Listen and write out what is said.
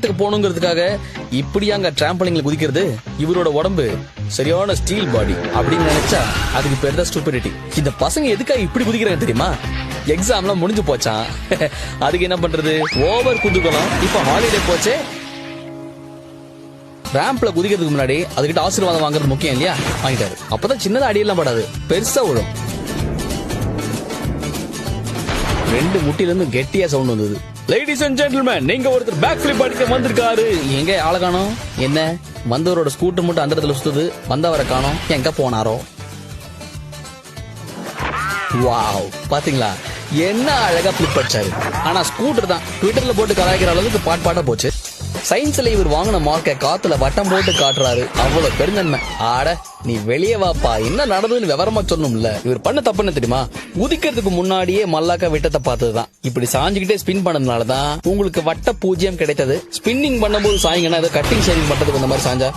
இடத்துக்கு போகணுங்கிறதுக்காக இப்படியாங்க டிராம்பலிங்ல குதிக்கிறது? இவரோட உடம்பு சரியான ஸ்டீல் பாடி அப்படின்னு நினைச்சா அதுக்கு பேர் தான் ஸ்டூபிடிட்டி. இந்த பசங்க எதுக்காக இப்படி குதிக்கிறாங்க தெரியுமா? எக்ஸாம்லாம் முடிஞ்சு போச்சான். அதுக்கு என்ன பண்றது, ஓவர் குதுகலாம். இப்ப ஹாலிடே போச்சே, ரேம்ப்ல குதிக்கிறதுக்கு முன்னாடி அதுகிட்ட ஆசீர்வாதம் வாங்குறது முக்கியம் இல்லையா? வாங்கிட்டாரு. அப்பதான் சின்னதா அடியெல்லாம் படாது, பெருசா விழும். 2 முட்டில இருந்து கெட்டியா சவுண்ட் வந்தது. லேடிஸ் அண்ட் ஜென்டில்மேன், நீங்க ஒருத்தர் பேக் ஃபிளிப் அடிக்க வந்திருக்காரு. எங்க ஆள காணோம்? என்ன வந்தவரோட ஸ்கூட்டர் மட்டும் அந்த இடத்துல சுத்துது, வந்தவரை காணோம். எங்க போனாரோ? வாவ், பாத்தீங்களா என்ன அழகா ஃபிளிப் அடிச்சாரு. ஆனா ஸ்கூட்டர் தான் ட்விட்டர்ல போட்டு கலாய்க்கிற அளவுக்கு பாட்டா போச்சு. சயின்ஸ்ல இவர் வாங்கின மார்க்க காத்துல வட்டம் போட்டு காட்டுறாரு. அவ்வளவு பெருந்தன்மை. ஆட நீ வெளியே வாப்பா, என்ன நடந்ததுன்னு விவரமா சொல்லணும்ல. இவர் பண்ண தப்பு என்ன தெரியுமா? உதிக்கிறதுக்கு முன்னாடியே மல்லாக்கா விட்டத்தை பார்த்ததுதான். இப்படி சாஞ்சுக்கிட்டே ஸ்பின் பண்ணதுனாலதான் உங்களுக்கு வட்ட 0 கிடைத்தது. ஸ்பின்னிங் பண்ணும்போது சாயங்கன்னா ஏதோ கட்டிங் ஷேரிங் பண்றதுக்கு இந்த மாதிரி சாஞ்சா